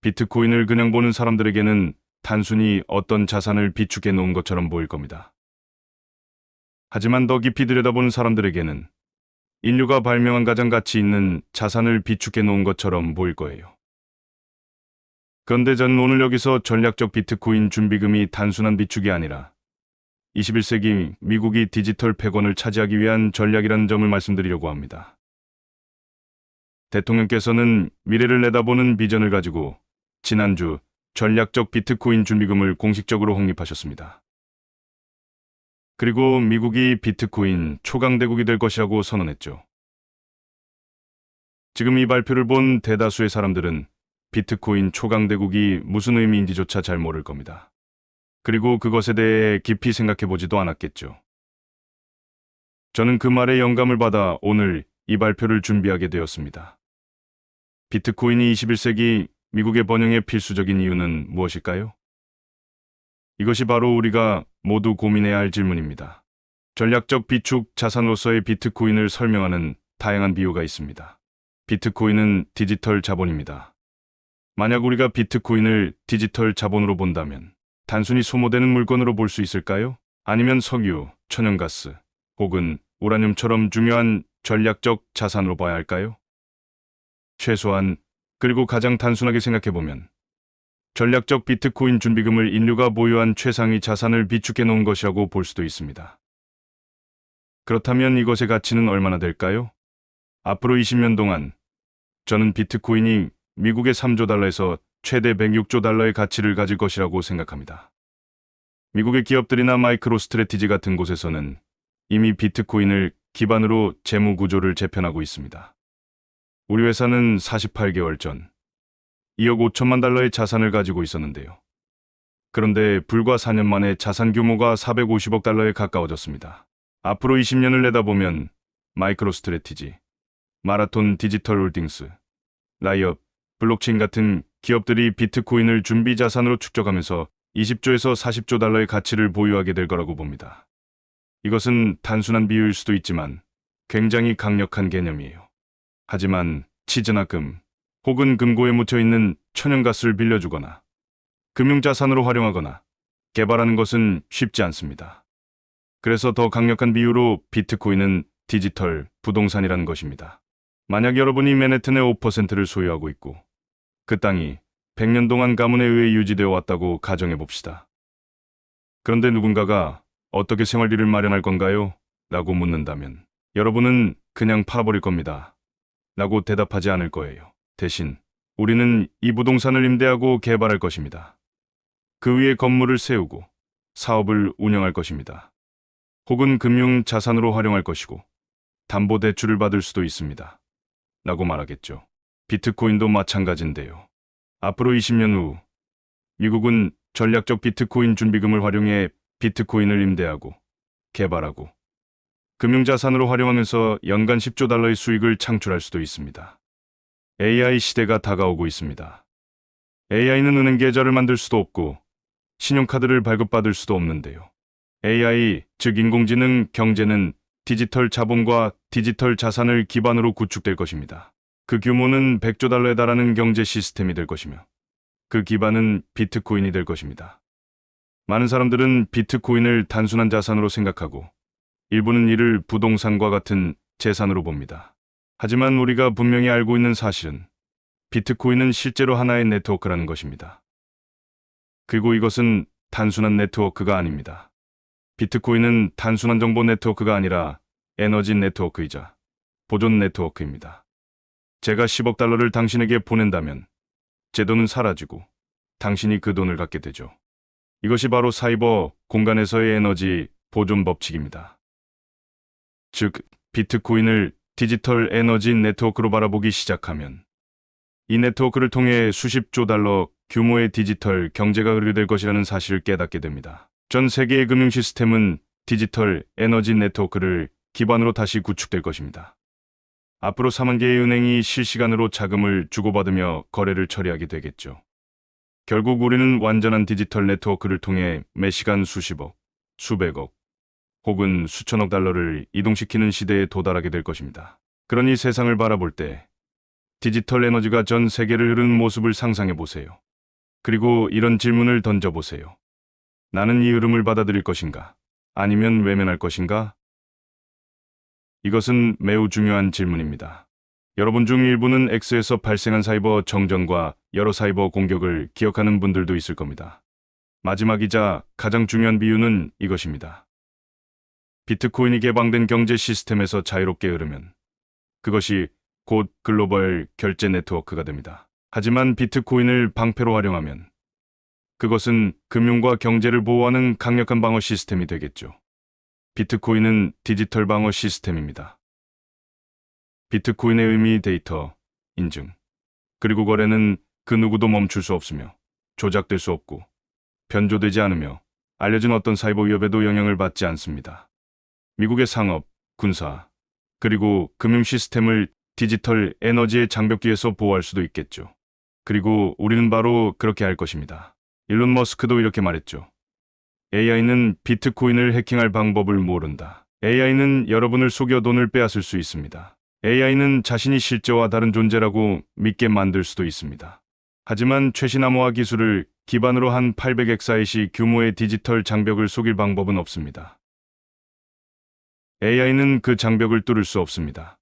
비트코인을 그냥 보는 사람들에게는 단순히 어떤 자산을 비축해 놓은 것처럼 보일 겁니다. 하지만 더 깊이 들여다보는 사람들에게는 인류가 발명한 가장 가치 있는 자산을 비축해 놓은 것처럼 보일 거예요. 그런데 저는 오늘 여기서 전략적 비트코인 준비금이 단순한 비축이 아니라 21세기 미국이 디지털 패권을 차지하기 위한 전략이라는 점을 말씀드리려고 합니다. 대통령께서는 미래를 내다보는 비전을 가지고 지난주 전략적 비트코인 준비금을 공식적으로 확립하셨습니다. 그리고 미국이 비트코인 초강대국이 될 것이라고 선언했죠. 지금 이 발표를 본 대다수의 사람들은 비트코인 초강대국이 무슨 의미인지조차 잘 모를 겁니다. 그리고 그것에 대해 깊이 생각해 보지도 않았겠죠. 저는 그 말에 영감을 받아 오늘 이 발표를 준비하게 되었습니다. 비트코인이 21세기 미국의 번영에 필수적인 이유는 무엇일까요? 이것이 바로 우리가 모두 고민해야 할 질문입니다. 전략적 비축 자산으로서의 비트코인을 설명하는 다양한 비유가 있습니다. 비트코인은 디지털 자본입니다. 만약 우리가 비트코인을 디지털 자본으로 본다면 단순히 소모되는 물건으로 볼 수 있을까요? 아니면 석유, 천연가스, 혹은 우라늄처럼 중요한 전략적 자산으로 봐야 할까요? 최소한, 그리고 가장 단순하게 생각해보면 전략적 비트코인 준비금을 인류가 보유한 최상위 자산을 비축해 놓은 것이라고 볼 수도 있습니다. 그렇다면 이것의 가치는 얼마나 될까요? 앞으로 20년 동안 저는 비트코인이 미국의 3조 달러에서 최대 106조 달러의 가치를 가질 것이라고 생각합니다. 미국의 기업들이나 마이크로 스트래티지 같은 곳에서는 이미 비트코인을 기반으로 재무 구조를 재편하고 있습니다. 우리 회사는 48개월 전 2억 5천만 달러의 자산을 가지고 있었는데요. 그런데 불과 4년 만에 자산 규모가 450억 달러에 가까워졌습니다. 앞으로 20년을 내다보면 마이크로 스트래티지, 마라톤 디지털 홀딩스, 라이엇, 블록체인 같은 기업들이 비트코인을 준비 자산으로 축적하면서 20조에서 40조 달러의 가치를 보유하게 될 거라고 봅니다. 이것은 단순한 비유일 수도 있지만 굉장히 강력한 개념이에요. 하지만 치즈나 금, 혹은 금고에 묻혀있는 천연가스를 빌려주거나 금융자산으로 활용하거나 개발하는 것은 쉽지 않습니다. 그래서 더 강력한 비유로 비트코인은 디지털 부동산이라는 것입니다. 만약 여러분이 맨해튼의 5%를 소유하고 있고 그 땅이 100년 동안 가문에 의해 유지되어 왔다고 가정해 봅시다. 그런데 누군가가 어떻게 생활비를 마련할 건가요? 라고 묻는다면 여러분은 그냥 팔아버릴 겁니다. 라고 대답하지 않을 거예요. 대신 우리는 이 부동산을 임대하고 개발할 것입니다. 그 위에 건물을 세우고 사업을 운영할 것입니다. 혹은 금융 자산으로 활용할 것이고 담보대출을 받을 수도 있습니다. 라고 말하겠죠. 비트코인도 마찬가지인데요. 앞으로 20년 후 미국은 전략적 비트코인 준비금을 활용해 비트코인을 임대하고 개발하고 금융자산으로 활용하면서 연간 10조 달러의 수익을 창출할 수도 있습니다. AI 시대가 다가오고 있습니다. AI는 은행 계좌를 만들 수도 없고 신용카드를 발급받을 수도 없는데요. AI, 즉 인공지능 경제는 디지털 자본과 디지털 자산을 기반으로 구축될 것입니다. 그 규모는 100조 달러에 달하는 경제 시스템이 될 것이며 그 기반은 비트코인이 될 것입니다. 많은 사람들은 비트코인을 단순한 자산으로 생각하고 일부는 이를 부동산과 같은 재산으로 봅니다. 하지만 우리가 분명히 알고 있는 사실은 비트코인은 실제로 하나의 네트워크라는 것입니다. 그리고 이것은 단순한 네트워크가 아닙니다. 비트코인은 단순한 정보 네트워크가 아니라 에너지 네트워크이자 보존 네트워크입니다. 제가 10억 달러를 당신에게 보낸다면 제 돈은 사라지고 당신이 그 돈을 갖게 되죠. 이것이 바로 사이버 공간에서의 에너지 보존 법칙입니다. 즉, 비트코인을 디지털 에너지 네트워크로 바라보기 시작하면 이 네트워크를 통해 수십조 달러 규모의 디지털 경제가 의뢰될 것이라는 사실을 깨닫게 됩니다. 전 세계의 금융 시스템은 디지털 에너지 네트워크를 기반으로 다시 구축될 것입니다. 앞으로 4만 개의 은행이 실시간으로 자금을 주고받으며 거래를 처리하게 되겠죠. 결국 우리는 완전한 디지털 네트워크를 통해 매시간 수십억, 수백억, 혹은 수천억 달러를 이동시키는 시대에 도달하게 될 것입니다. 그러니 세상을 바라볼 때 디지털 에너지가 전 세계를 흐르는 모습을 상상해 보세요. 그리고 이런 질문을 던져보세요. 나는 이 흐름을 받아들일 것인가? 아니면 외면할 것인가? 이것은 매우 중요한 질문입니다. 여러분 중 일부는 X에서 발생한 사이버 정전과 여러 사이버 공격을 기억하는 분들도 있을 겁니다. 마지막이자 가장 중요한 비유는 이것입니다. 비트코인이 개방된 경제 시스템에서 자유롭게 흐르면 그것이 곧 글로벌 결제 네트워크가 됩니다. 하지만 비트코인을 방패로 활용하면 그것은 금융과 경제를 보호하는 강력한 방어 시스템이 되겠죠. 비트코인은 디지털 방어 시스템입니다. 비트코인의 의미 데이터, 인증, 그리고 거래는 그 누구도 멈출 수 없으며 조작될 수 없고 변조되지 않으며 알려진 어떤 사이버 위협에도 영향을 받지 않습니다. 미국의 상업, 군사, 그리고 금융 시스템을 디지털 에너지의 장벽 뒤에서 보호할 수도 있겠죠. 그리고 우리는 바로 그렇게 할 것입니다. 일론 머스크도 이렇게 말했죠. AI는 비트코인을 해킹할 방법을 모른다. AI는 여러분을 속여 돈을 빼앗을 수 있습니다. AI는 자신이 실제와 다른 존재라고 믿게 만들 수도 있습니다. 하지만 최신 암호화 기술을 기반으로 한 800엑사이시 규모의 디지털 장벽을 속일 방법은 없습니다. AI는 그 장벽을 뚫을 수 없습니다.